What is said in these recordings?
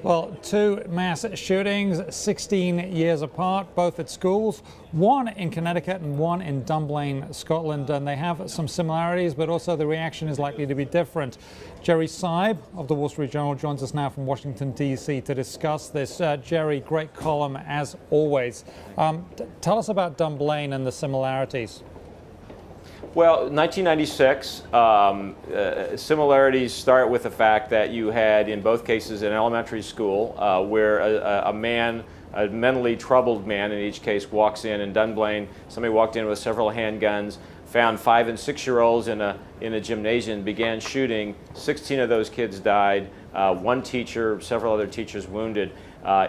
Well, two mass shootings, 16 years apart, both at schools, one in Connecticut and one in Dunblane, Scotland. And they have some similarities, but also the reaction is likely to be different. Jerry Seib of the Wall Street Journal joins us now from Washington, D.C. to discuss this. Jerry, great column as always. Tell us about Dunblane and the similarities. Well, 1996, similarities start with the fact that you had, in both cases, an elementary school where a mentally troubled man in each case, walks in Dunblane. Somebody walked in with several handguns, found 5- and 6-year-olds in a gymnasium, began shooting. 16 of those kids died. One teacher, several other teachers wounded.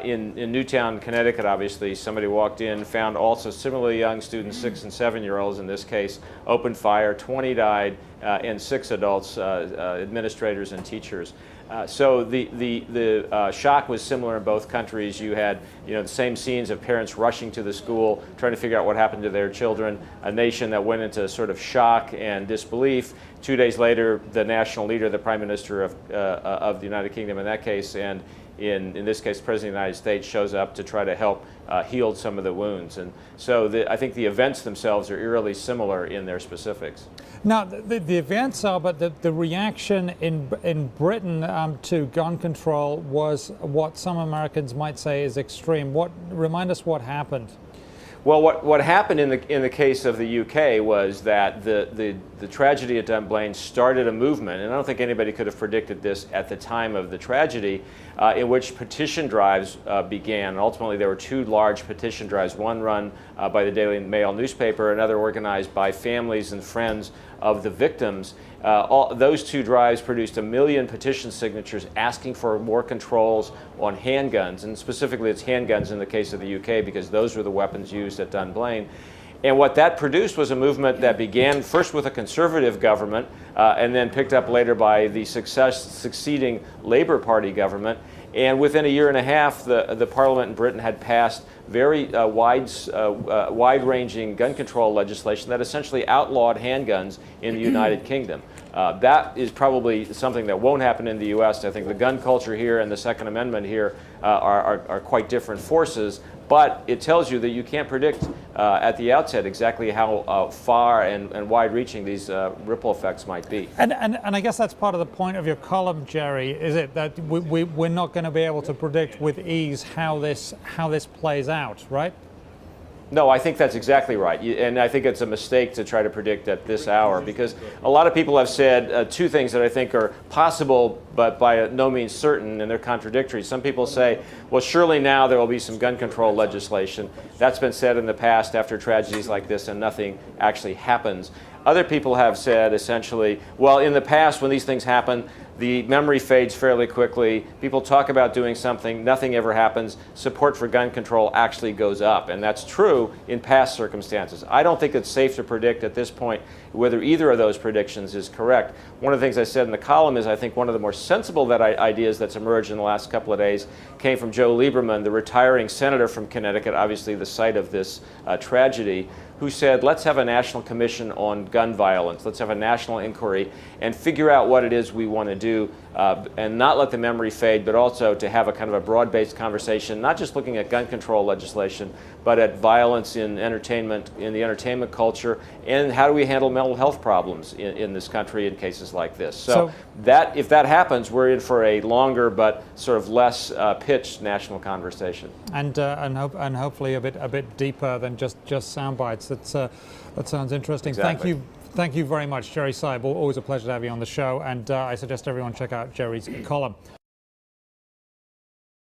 In Newtown, Connecticut, obviously, somebody walked in, found also similarly young students, 6- and 7-year-olds in this case, opened fire. 20 died, and 6 adults, administrators and teachers. So the shock was similar in both countries. You had, the same scenes of parents rushing to the school, trying to figure out what happened to their children. A nation that went into sort of shock and disbelief. 2 days later, the national leader, the Prime Minister of the United Kingdom in that case, and in this case, the President of the United States, shows up to try to help heal some of the wounds. And so I think the events themselves are eerily similar in their specifics. Now, the events are, but the reaction in Britain to gun control was what some Americans might say is extreme. Remind us what happened. Well, what happened in the case of the UK was that the tragedy at Dunblane started a movement, and I don't think anybody could have predicted this at the time of the tragedy, in which petition drives began. And ultimately, there were 2 large petition drives, one run by the Daily Mail newspaper, another organized by families and friends of the victims. Those 2 drives produced 1 million petition signatures asking for more controls on handguns, and specifically it's handguns in the case of the UK because those were the weapons used at Dunblane. And what that produced was a movement that began first with a conservative government and then picked up later by the succeeding Labour Party government. And within a year and a half, the Parliament in Britain had passed very wide-ranging gun control legislation that essentially outlawed handguns in the United Kingdom. That is probably something that won't happen in the U.S. I think the gun culture here and the Second Amendment here are quite different forces. But it tells you that you can't predict at the outset exactly how far and wide-reaching these ripple effects might be. And I guess that's part of the point of your column, Jerry, is it that we're not going to be able to predict with ease how this plays out, right? No, I think that's exactly right. And I think it's a mistake to try to predict at this hour, because a lot of people have said 2 things that I think are possible but by no means certain, and they're contradictory. Some people say, well, surely now there will be some gun control legislation. That's been said in the past after tragedies like this, and nothing actually happens. Other people have said essentially, well, in the past when these things happen, the memory fades fairly quickly. People talk about doing something, nothing ever happens. Support for gun control actually goes up, and that's true in past circumstances. I don't think it's safe to predict at this point whether either of those predictions is correct. One of the things I said in the column is I think one of the more sensible ideas that's emerged in the last couple of days came from Joe Lieberman, the retiring senator from Connecticut, obviously the site of this tragedy, who said, let's have a national commission on gun violence. Let's have a national inquiry and figure out what it is we want to do and not let the memory fade, but also to have a kind of a broad-based conversation, not just looking at gun control legislation, but at violence in entertainment, in the entertainment culture, and how do we handle mental health problems in this country in cases like this. So if that happens, we're in for a longer but sort of less pitched national conversation. And hopefully a bit deeper than just sound bites. That sounds interesting. Exactly. Thank you very much, Jerry Seib. Always a pleasure to have you on the show, and I suggest everyone check out Jerry's column.